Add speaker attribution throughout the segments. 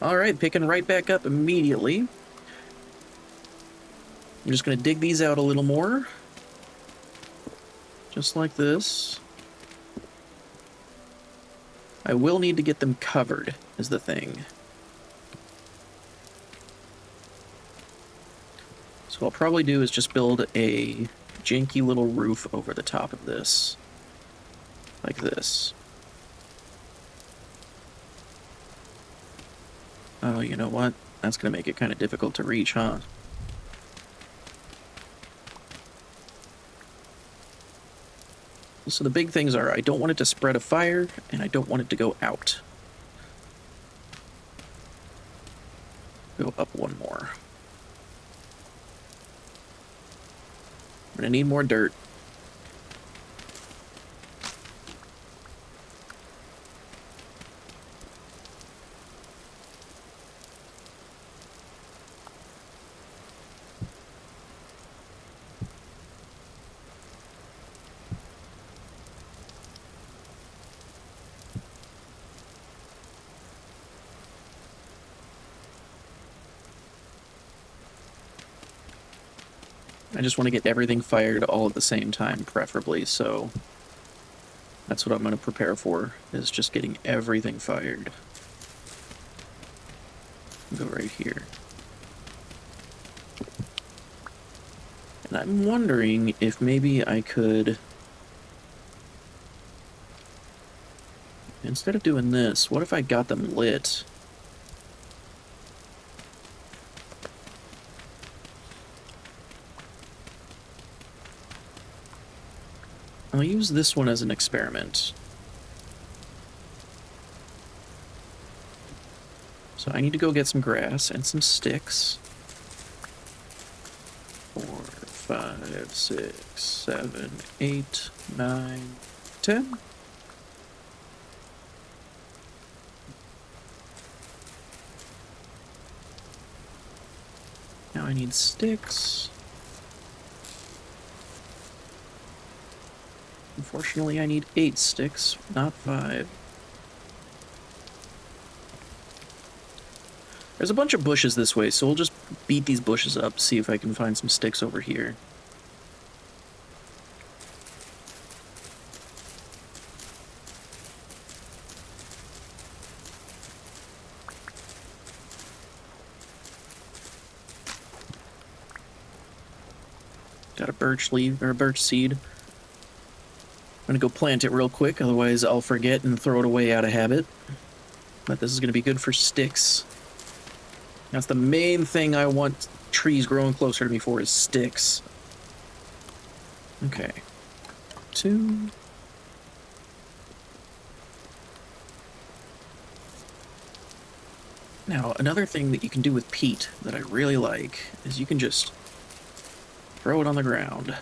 Speaker 1: Alright, picking right back up immediately. I'm just going to dig these out a little more. Just like this. I will need to get them covered, is the thing. So what I'll probably do is just build a janky little roof over the top of this. Like this. Oh, you know what? That's going to make it kind of difficult to reach, huh? So the big things are, I don't want it to spread a fire, and I don't want it to go out. Go up one more. I'm gonna need more dirt. I just want to get everything fired all at the same time, preferably, so that's what I'm going to prepare for, is just getting everything fired. Go right here. And I'm wondering if maybe I could, instead of doing this, what if I got them lit? I'll use this one as an experiment. So I need to go get some grass and some sticks. 4, 5, 6, 7, 8, 9, 10. Now I need sticks. Unfortunately, I need 8 sticks, not 5. There's a bunch of bushes this way, so we'll just beat these bushes up, see if I can find some sticks over here. Got a birch leaf, or a birch seed. I'm gonna go plant it real quick, otherwise I'll forget and throw it away out of habit. But this is gonna be good for sticks. That's the main thing I want trees growing closer to me for, is sticks. Okay. 2. Now, another thing that you can do with peat that I really like is you can just throw it on the ground.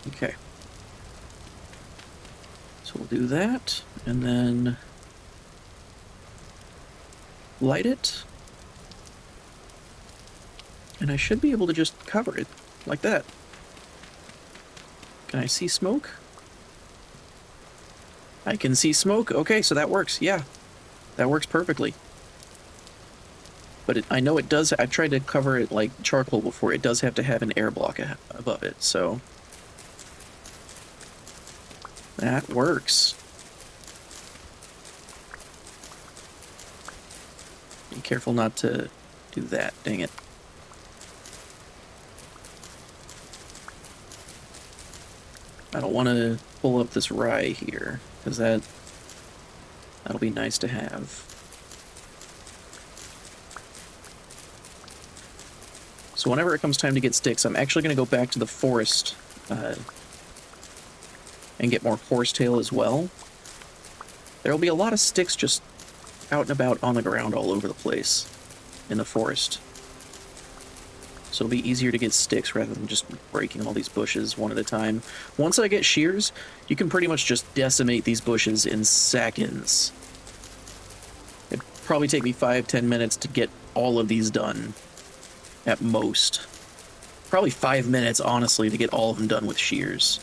Speaker 1: Okay. So we'll do that, and then light it. And I should be able to just cover it like that. Can I see smoke? I can see smoke. Okay, so that works. Yeah, that works perfectly. But I know it does. I've tried to cover it like charcoal before. It does have to have an air block above it, so that works. Be careful not to do that. Dang it. I don't want to pull up this rye here, because that'll be nice to have. So whenever it comes time to get sticks, I'm actually going to go back to the forest and get more horsetail as well. There'll be a lot of sticks just out and about on the ground all over the place in the forest. So it'll be easier to get sticks rather than just breaking all these bushes one at a time. Once I get shears, you can pretty much just decimate these bushes in seconds. It'd probably take me 5-10 minutes to get all of these done, at most. Probably 5 minutes, honestly, to get all of them done with shears.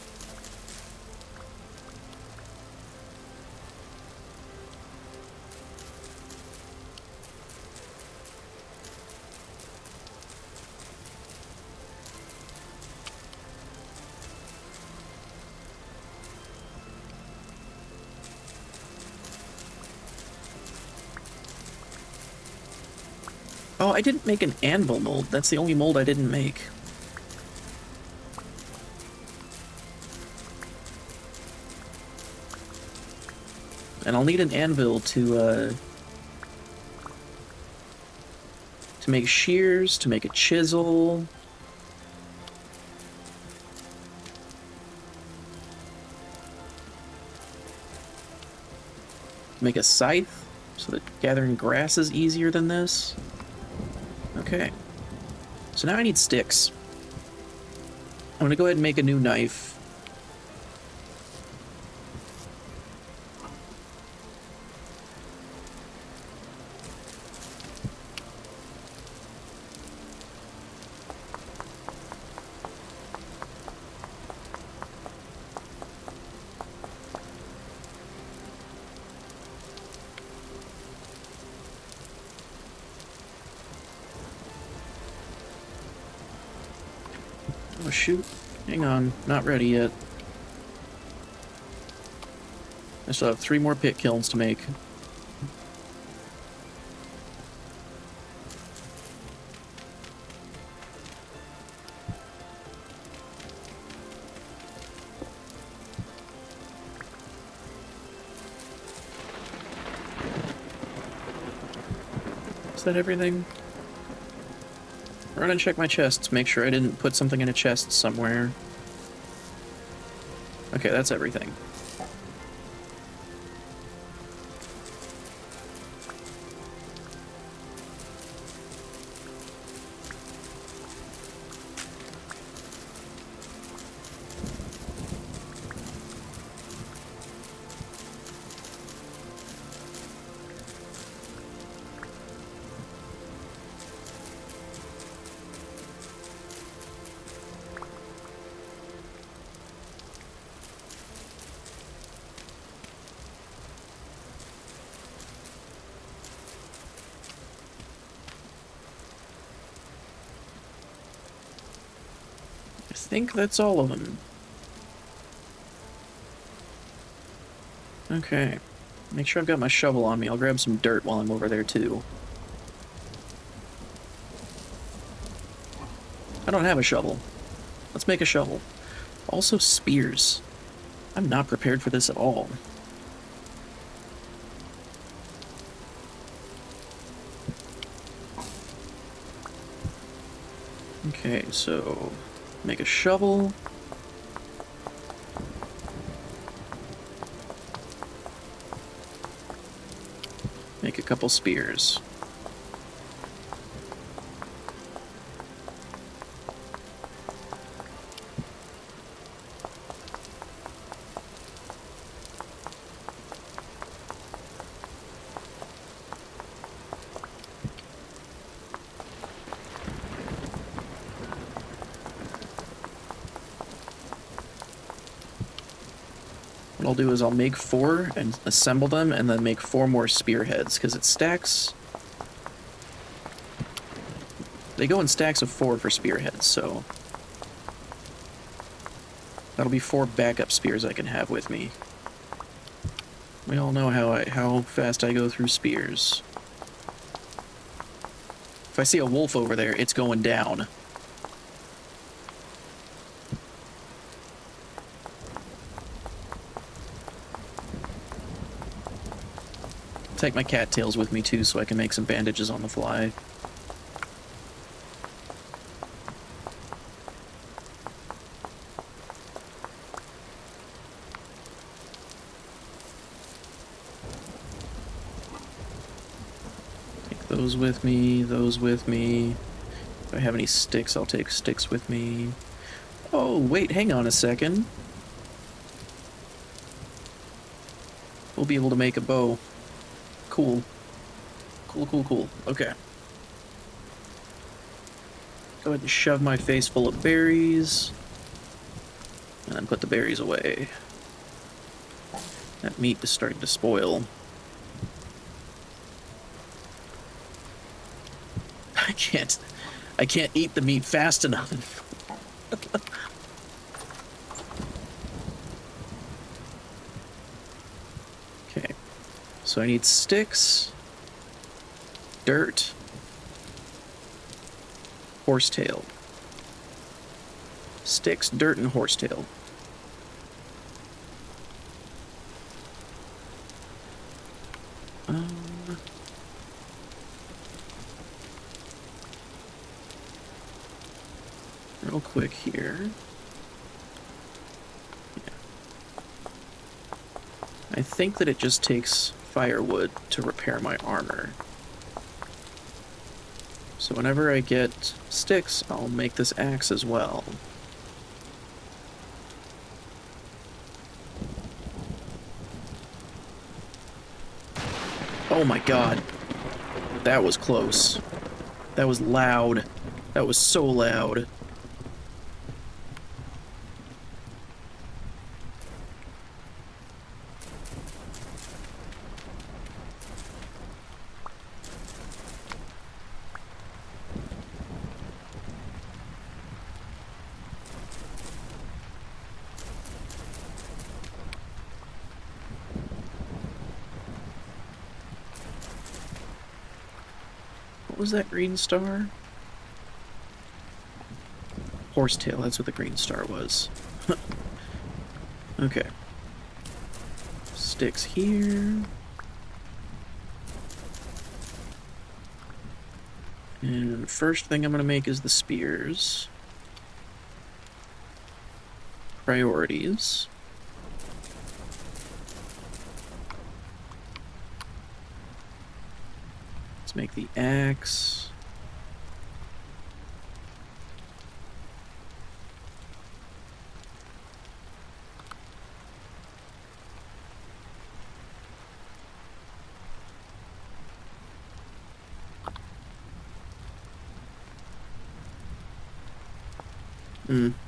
Speaker 1: Oh, I didn't make an anvil mold. That's the only mold I didn't make. And I'll need an anvil to make shears, to make a chisel. Make a scythe, so that gathering grass is easier than this. Okay. So now I need sticks. I'm gonna go ahead and make a new knife. Oh shoot, hang on, not ready yet. I still have 3 more pit kilns to make. Is that everything? Run and check my chests, make sure I didn't put something in a chest somewhere. Okay, that's everything. I think that's all of them. Okay. Make sure I've got my shovel on me. I'll grab some dirt while I'm over there, too. I don't have a shovel. Let's make a shovel. Also, spears. I'm not prepared for this at all. Okay, so make a shovel. Make a couple spears. What I'll do is I'll make 4 and assemble them, and then make 4 more spearheads, because it stacks. They go in stacks of 4 for spearheads, so that'll be 4 backup spears I can have with me. We all know how fast I go through spears. If I see a wolf over there, it's going down. Take my cattails with me too, so I can make some bandages on the fly. Take those with me, those with me. If I have any sticks, I'll take sticks with me. Oh, wait, hang on a second. We'll be able to make a bow. Cool. Cool. Okay. Go ahead and shove my face full of berries. And then put the berries away. That meat is starting to spoil. I can't eat the meat fast enough. Okay. So I need sticks, dirt, Horsetail. Sticks, dirt, and horsetail. Real quick here. Yeah. I think that it just takes firewood to repair my armor. So whenever I get sticks, I'll make this axe as well. Oh my god. That was close. That was loud. That was so loud. What was that green star? Horsetail, that's what the green star was. Okay. Sticks here. And first thing I'm going to make is the spears. Priorities. Let's make the axe.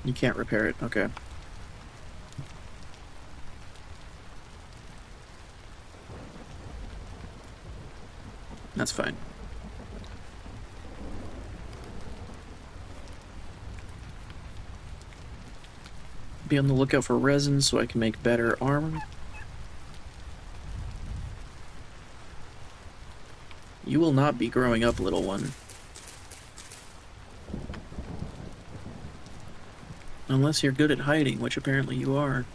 Speaker 1: You can't repair it. Okay. That's fine. Be on the lookout for resin so I can make better armor. You will not be growing up, little one. Unless you're good at hiding, which apparently you are.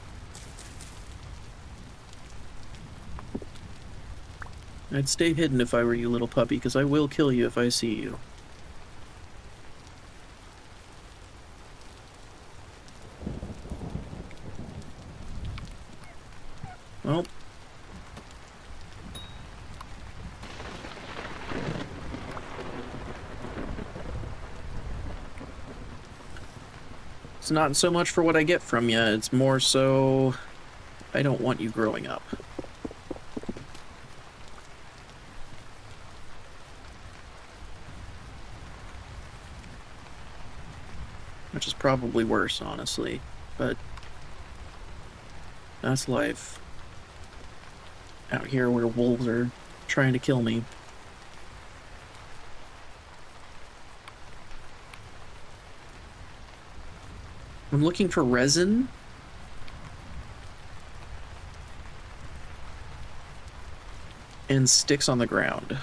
Speaker 1: I'd stay hidden if I were you, little puppy, because I will kill you if I see you. Well. It's not so much for what I get from you, it's more so I don't want you growing up. Which is probably worse, honestly, but that's life. Out here where wolves are trying to kill me. I'm looking for resin. And sticks on the ground.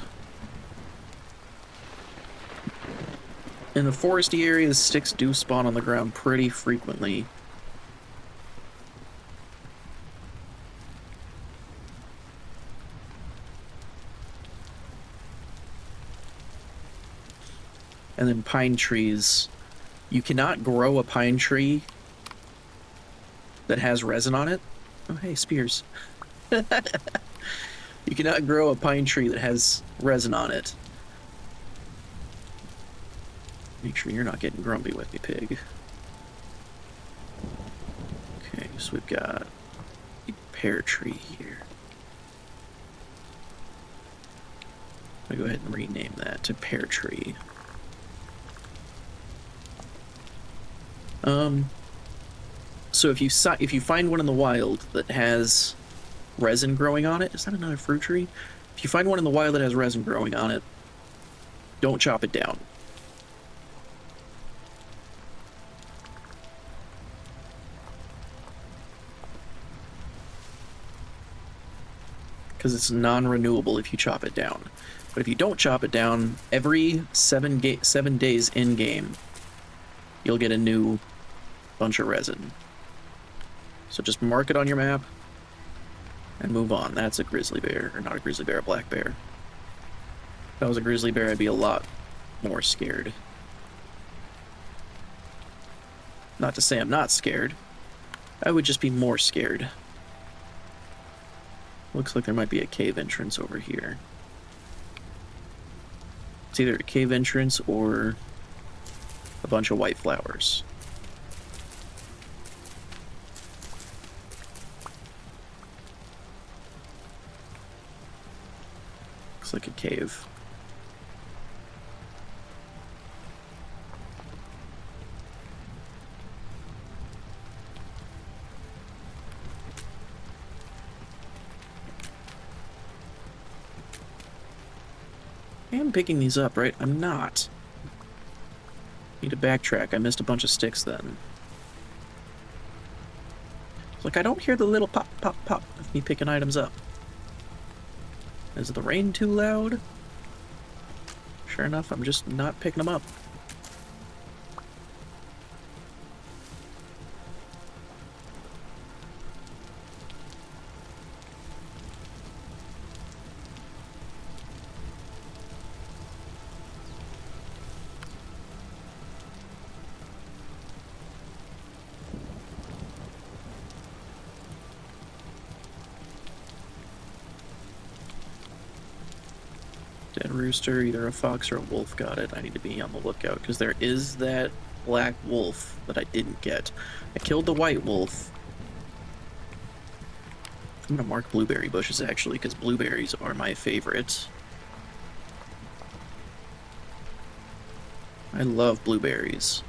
Speaker 1: In the foresty areas, sticks do spawn on the ground pretty frequently. And then pine trees. You cannot grow a pine tree that has resin on it. Oh, hey, spears. You cannot grow a pine tree that has resin on it. Make sure you're not getting grumpy with me, pig. Okay, so we've got a pear tree here. I'm gonna go ahead and rename that to pear tree. So if you find one in the wild that has resin growing on it, is that another fruit tree? If you find one in the wild that has resin growing on it, don't chop it down. Because it's non-renewable if you chop it down. But if you don't chop it down, every 7 days in-game, you'll get a new bunch of resin. So just mark it on your map and move on. That's a grizzly bear, or not a grizzly bear, a black bear. If that was a grizzly bear, I'd be a lot more scared. Not to say I'm not scared. I would just be more scared. Looks like there might be a cave entrance over here. It's either a cave entrance or a bunch of white flowers. Looks like a cave. I am picking these up, right? I'm not. Need to backtrack. I missed a bunch of sticks then. It's like I don't hear the little pop, pop, pop of me picking items up. Is the rain too loud? Sure enough, I'm just not picking them up. Dead rooster, either a fox or a wolf got it. I need to be on the lookout, because there is that black wolf that I didn't get. I killed the white wolf. I'm gonna mark blueberry bushes, actually, because blueberries are my favorite. I love blueberries.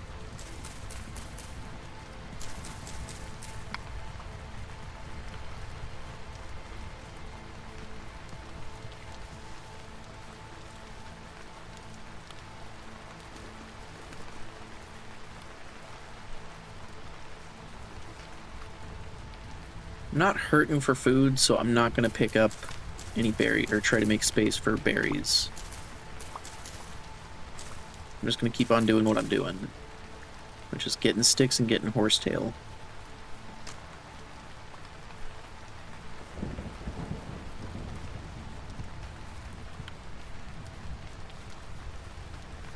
Speaker 1: I'm not hurting for food, so I'm not going to pick up any berry or try to make space for berries. I'm just going to keep on doing what I'm doing, which is getting sticks and getting horsetail.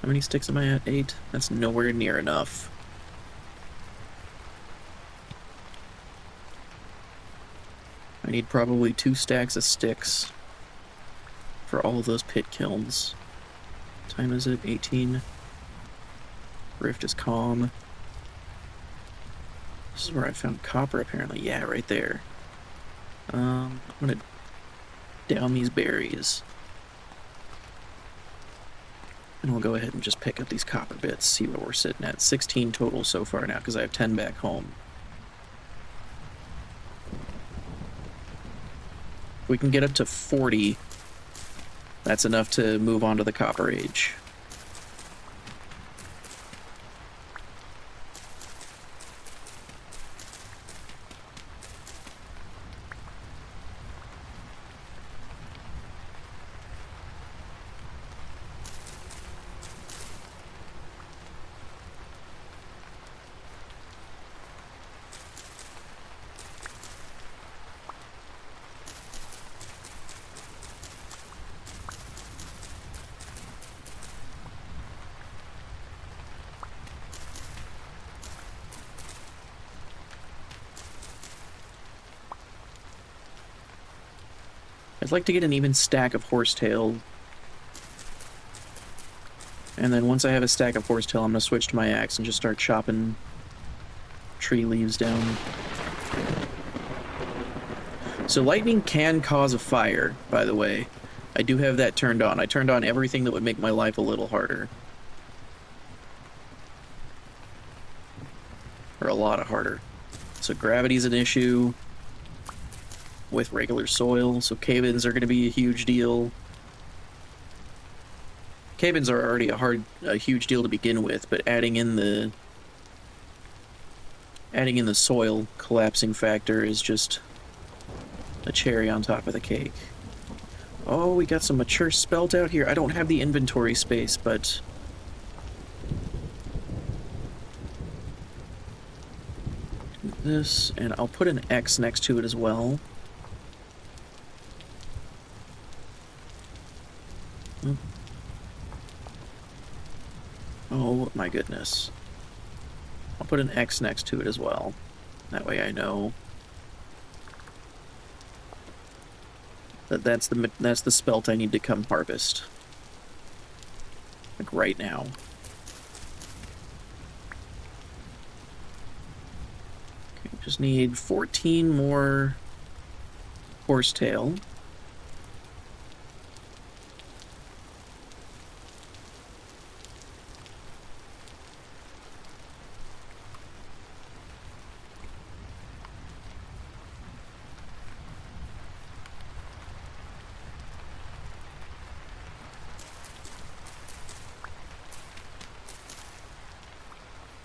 Speaker 1: How many sticks am I at? 8? That's nowhere near enough. I need probably 2 stacks of sticks for all of those pit kilns. What time is it? 18. Rift is calm. This is where I found copper, apparently. Yeah, right there. I'm gonna down these berries. And we'll go ahead and just pick up these copper bits, see where we're sitting at. 16 total so far now, because I have 10 back home. If we can get up to 40, that's enough to move on to the Copper Age. I'd like to get an even stack of horsetail. And then once I have a stack of horsetail, I'm going to switch to my axe and just start chopping tree leaves down. So lightning can cause a fire, by the way. I do have that turned on. I turned on everything that would make my life a little harder. Or a lot harder. So gravity's an issue with regular soil, so cave-ins are going to be a huge deal. Cave-ins are already a huge deal to begin with, but adding in the soil collapsing factor is just a cherry on top of the cake. Oh, we got some mature spelt out here. I don't have the inventory space, but... this, and I'll put an X next to it as well. Oh my goodness. I'll put an X next to it as well. That way I know that that's the spelt I need to come harvest. Like right now. Okay, just need 14 more horsetail.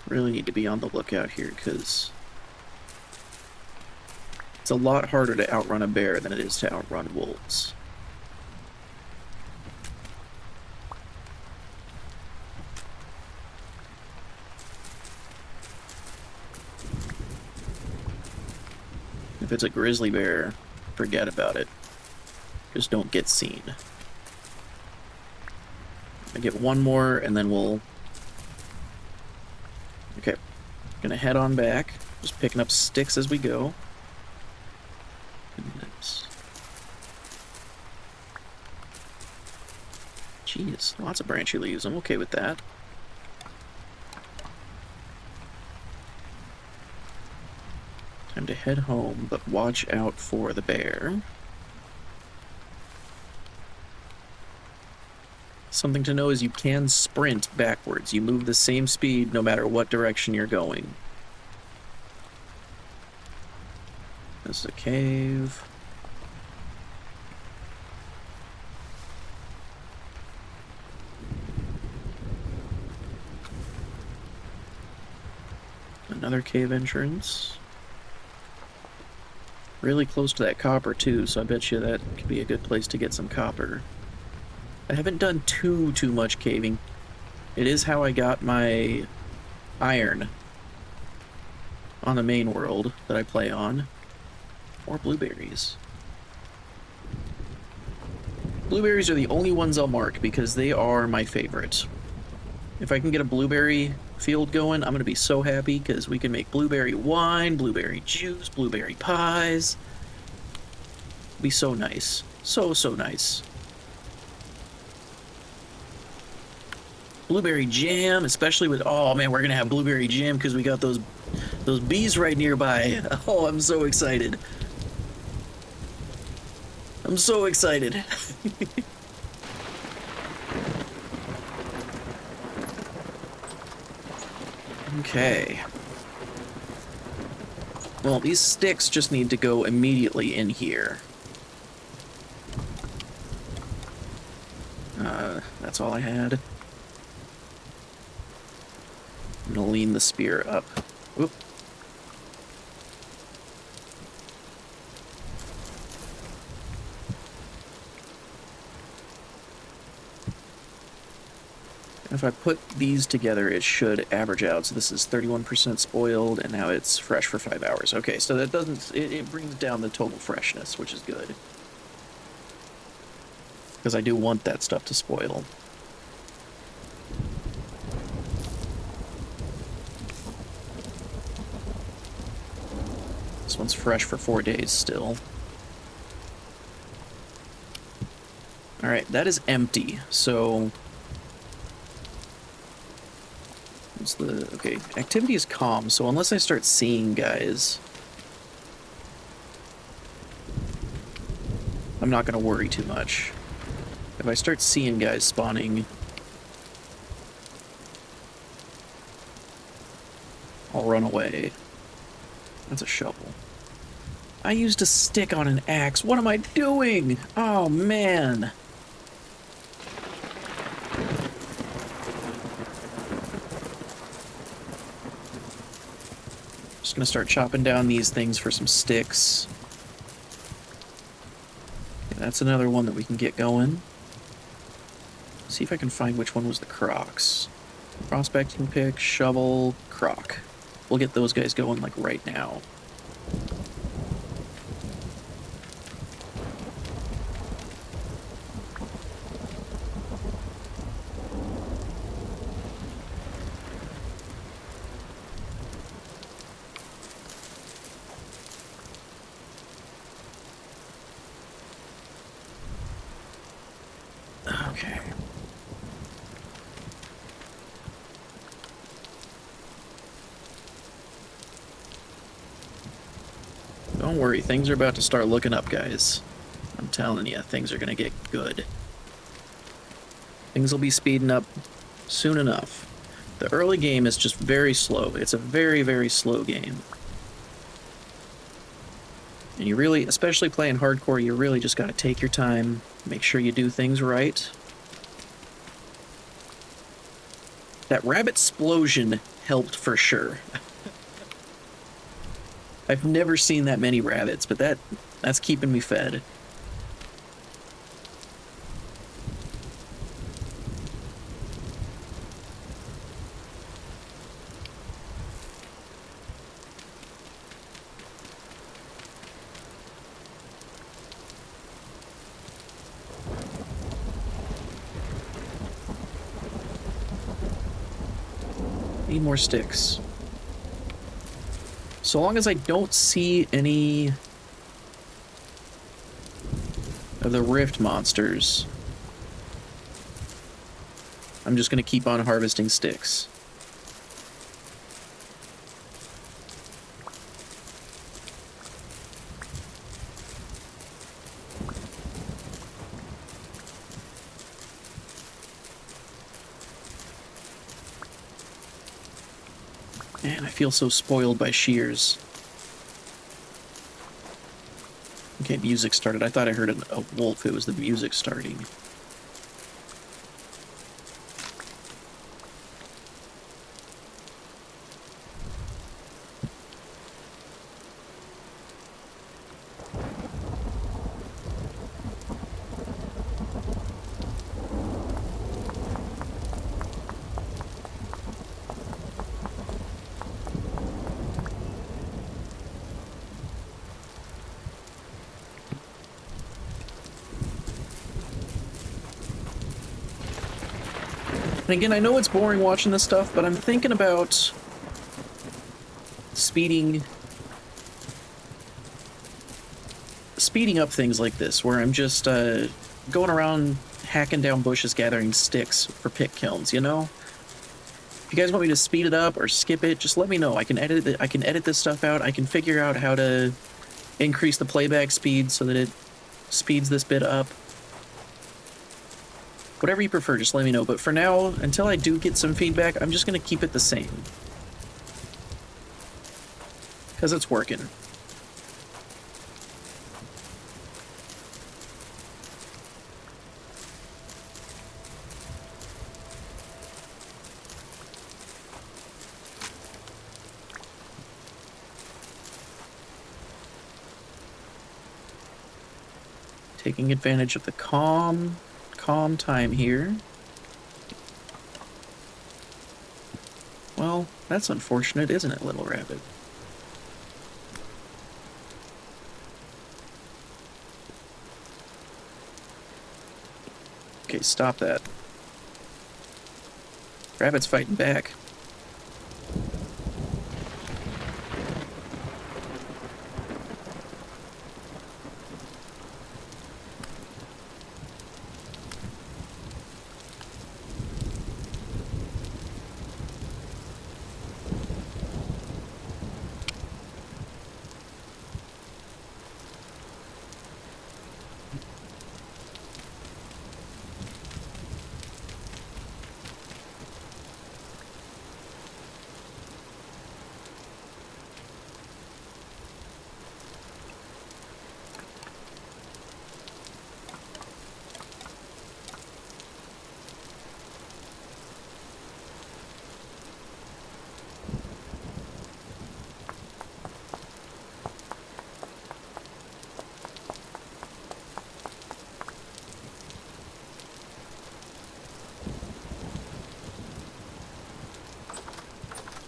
Speaker 1: Really need to be on the lookout here, because it's a lot harder to outrun a bear than it is to outrun wolves. If it's a grizzly bear, forget about it. Just don't get seen. I get one more, and then we'll... Okay, gonna head on back. Just picking up sticks as we go. Goodness. Jeez, lots of branchy leaves. I'm okay with that. Time to head home, but watch out for the bear. Something to know is you can sprint backwards. You move the same speed no matter what direction you're going. This is a cave. Another cave entrance. Really close to that copper too, so I bet you that could be a good place to get some copper. I haven't done too much caving. It is how I got my iron on the main world that I play on. Or blueberries. Blueberries are the only ones I'll mark because they are my favorite. If I can get a blueberry field going, I'm going to be so happy because we can make blueberry wine, blueberry juice, blueberry pies. It'll be so nice. So nice. Blueberry jam, especially with, oh man, we're gonna have blueberry jam because we got those bees right nearby. Oh, I'm so excited. I'm so excited. Okay. Well, these sticks just need to go immediately in here. That's all I had. I'm gonna lean the spear up. Whoop. If I put these together, it should average out. So this is 31% spoiled, and now it's fresh for 5 hours. Okay, so that doesn't... It brings down the total freshness, which is good. Because I do want that stuff to spoil. This one's fresh for 4 days still. Alright, that is empty, so... what's the... okay, activity is calm, so unless I start seeing guys... I'm not gonna worry too much. If I start seeing guys spawning... I'll run away. That's a shovel. I used a stick on an axe. What am I doing? Oh, man. Just gonna start chopping down these things for some sticks. That's another one that we can get going. See if I can find which one was the Crocs. Prospecting pick, shovel, croc. We'll get those guys going like right now. Okay. Don't worry, things are about to start looking up, guys. I'm telling you, things are gonna get good. Things will be speeding up soon enough. The early game is just very slow. It's a very, very slow game. And you really, especially playing hardcore, you really just gotta take your time, make sure you do things right. That rabbit explosion helped for sure. I've never seen that many rabbits, but that's keeping me fed. Need more sticks. So long as I don't see any of the rift monsters, I'm just gonna keep on harvesting sticks. Man, I feel so spoiled by shears. Okay, music started. I thought I heard a wolf. It was the music starting. And again, I know it's boring watching this stuff, but I'm thinking about speeding up things like this, where I'm just going around hacking down bushes, gathering sticks for pit kilns, you know? If you guys want me to speed it up or skip it, just let me know. I can edit it. I can edit this stuff out. I can figure out how to increase the playback speed so that it speeds this bit up. Whatever you prefer, just let me know. But for now, until I do get some feedback, I'm just going to keep it the same. Because it's working. Taking advantage of the calm time here. Well, that's unfortunate, isn't it, little rabbit? Okay, stop that. Rabbit's fighting back.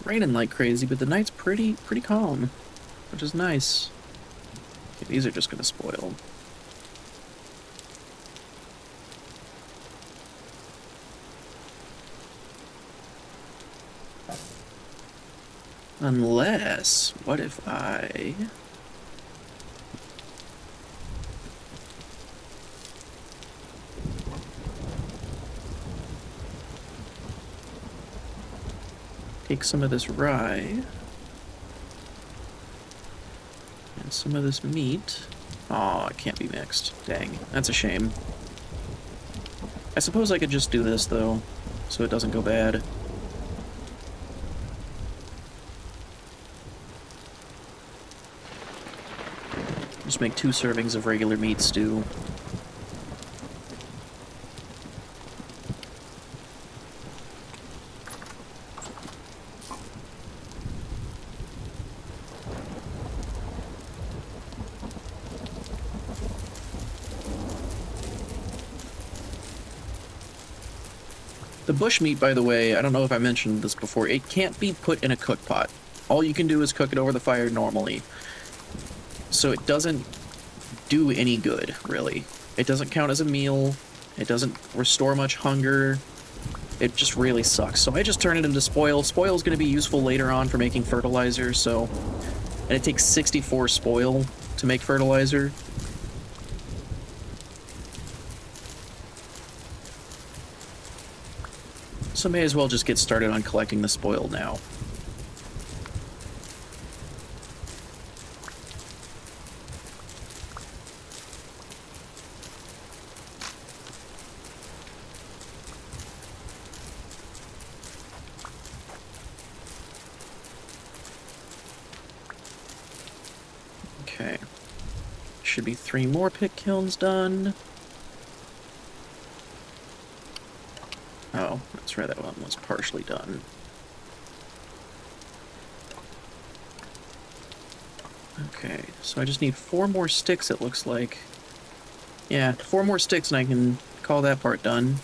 Speaker 1: raining like crazy, but the night's pretty calm, which is nice. Okay, these are just gonna spoil. Unless, what if I... take some of this rye and some of this meat. Oh, it can't be mixed. Dang, that's a shame. I suppose I could just do this, though, so it doesn't go bad. Just make 2 servings of regular meat stew. The bushmeat, by the way, I don't know if I mentioned this before, it can't be put in a cook pot. All you can do is cook it over the fire normally. So it doesn't do any good, really. It doesn't count as a meal. It doesn't restore much hunger. It just really sucks. So I just turn it into spoil. Spoil is going to be useful later on for making fertilizer, so... And it takes 64 spoil to make fertilizer. So may as well just get started on collecting the spoil now. Okay. Should be 3 more pit kilns done. Oh, that's right, that one was partially done. Okay, so I just need 4 more sticks, it looks like. Yeah, 4 more sticks and I can call that part done.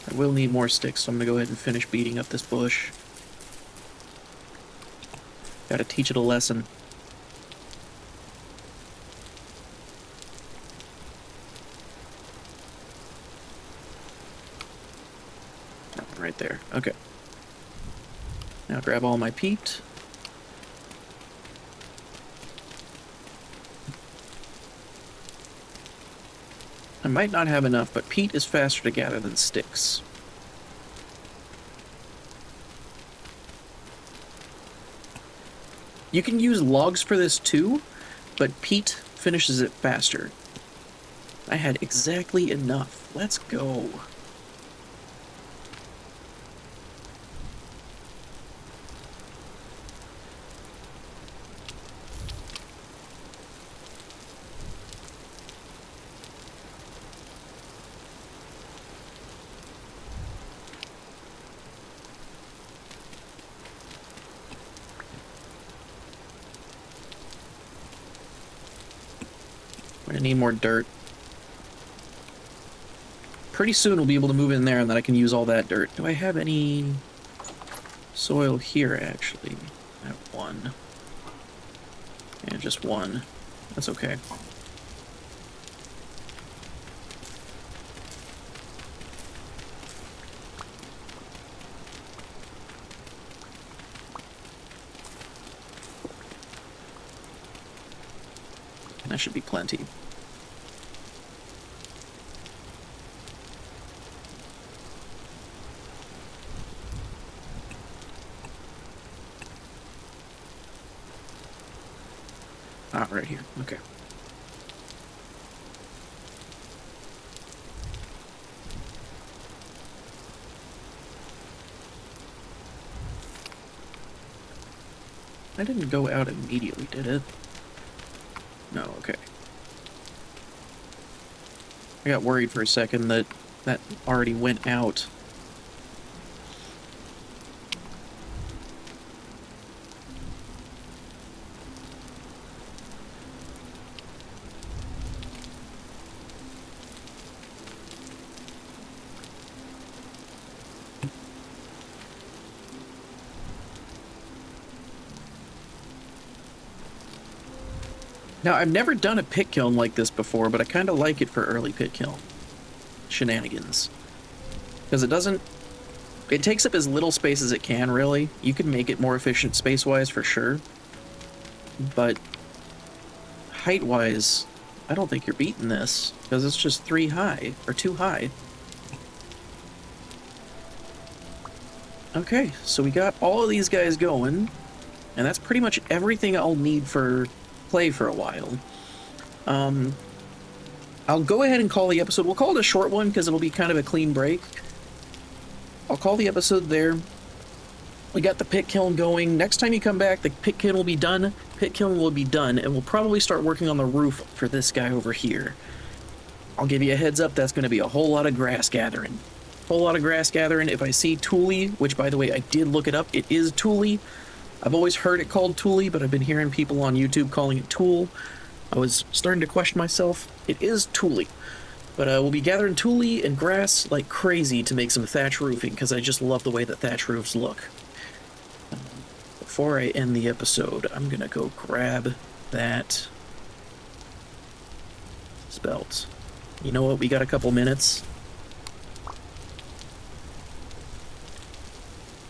Speaker 1: I will need more sticks, so I'm gonna go ahead and finish beating up this bush. Gotta teach it a lesson. Right there. Okay. Now grab all my peat. I might not have enough, but peat is faster to gather than sticks. You can use logs for this too, but peat finishes it faster. I had exactly enough. Let's go. I need more dirt. Pretty soon we'll be able to move in there and then I can use all that dirt. Do I have any soil here, actually? I have 1. Yeah, just 1. That's okay. That should be plenty. Ah, right here. Okay. I didn't go out immediately, did it? No, okay. I got worried for a second that that already went out. Now, I've never done a pit kiln like this before, but I kind of like it for early pit kiln shenanigans. Because it takes up as little space as it can, really. You can make it more efficient space-wise for sure. But height-wise, I don't think you're beating this, because it's just 3 high, or 2 high. Okay, so we got all of these guys going, and that's pretty much everything I'll need for play for a while. I'll go ahead and call the episode. We'll call it a short one, because it'll be kind of a clean break. I'll call the episode there. We got the pit kiln going. Next time you come back, the pit kiln will be done. Pit kiln will be done, and we'll probably start working on the roof for this guy over here. I'll give you a heads up, that's going to be a whole lot of grass gathering. Whole lot of grass gathering. If I see Thule, which, by the way, I did look it up, it is Thule. I've always heard it called Thule, but I've been hearing people on YouTube calling it Tool. I was starting to question myself. It is Thule. But we'll be gathering Thule and grass like crazy to make some thatch roofing, because I just love the way that thatch roofs look. Before I end the episode, I'm gonna go grab that spelt. You know what? We got a couple minutes.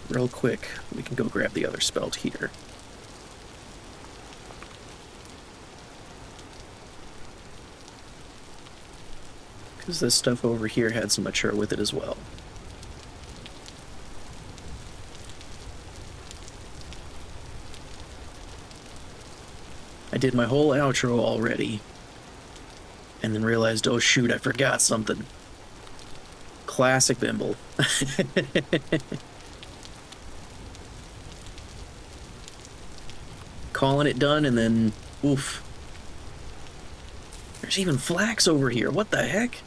Speaker 1: Real quick, we can go grab the other spelt here. Because this stuff over here had some mature with it as well. I did my whole outro already, and then realized, oh shoot, I forgot something. Classic Bimble. Calling it done, and then, oof. There's even flax over here, what the heck?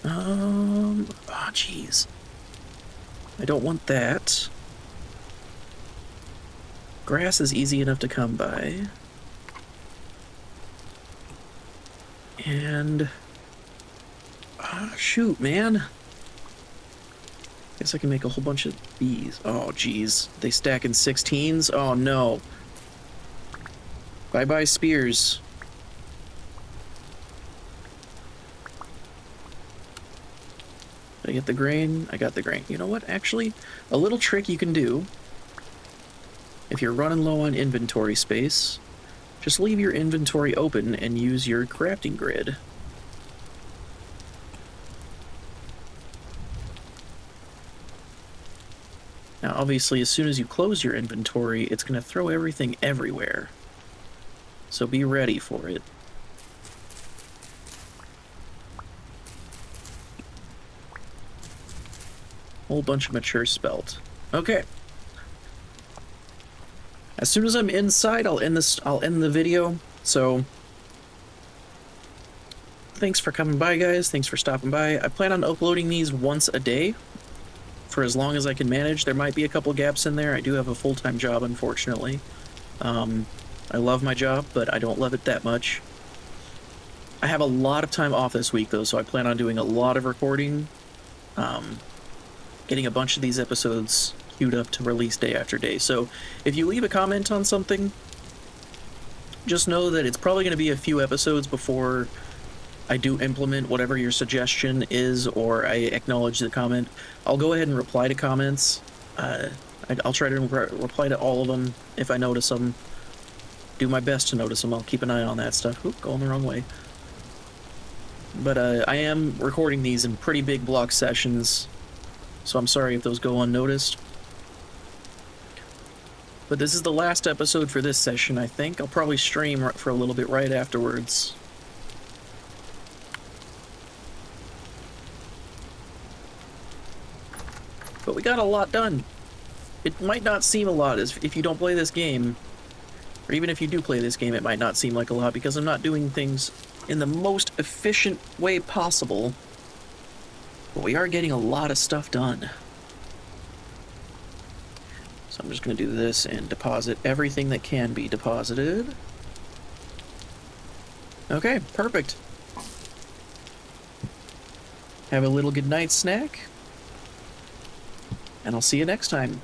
Speaker 1: Oh jeez. I don't want that. Grass is easy enough to come by. And... oh, shoot, man. Guess I can make a whole bunch of these. Oh, geez. They stack in 16s? Oh, no. Bye-bye, spears. Did I get the grain? I got the grain. You know what? Actually, a little trick you can do, if you're running low on inventory space, just leave your inventory open and use your crafting grid. Now, obviously, as soon as you close your inventory, it's going to throw everything everywhere. So be ready for it. Whole bunch of mature spelt. Okay. As soon as I'm inside, I'll end the video. So thanks for coming by, guys. Thanks for stopping by. I plan on uploading these once a day for as long as I can manage. There might be a couple gaps in there. I do have a full-time job, unfortunately. I love my job, but I don't love it that much. I have a lot of time off this week, though, so I plan on doing a lot of recording. Getting a bunch of these episodes queued up to release day after day. So if you leave a comment on something, just know that it's probably going to be a few episodes before I do implement whatever your suggestion is, or I acknowledge the comment. I'll go ahead and reply to comments. I'll try to reply to all of them if I notice them. Do my best to notice them. I'll keep an eye on that stuff. Oop, going the wrong way. But I am recording these in pretty big block sessions, so I'm sorry if those go unnoticed. But this is the last episode for this session, I think. I'll probably stream for a little bit right afterwards. But we got a lot done. It might not seem a lot if you don't play this game, or even if you do play this game, it might not seem like a lot because I'm not doing things in the most efficient way possible. But we are getting a lot of stuff done. So I'm just going to do this and deposit everything that can be deposited. Okay, perfect. Have a little good night snack. and I'll see you next time.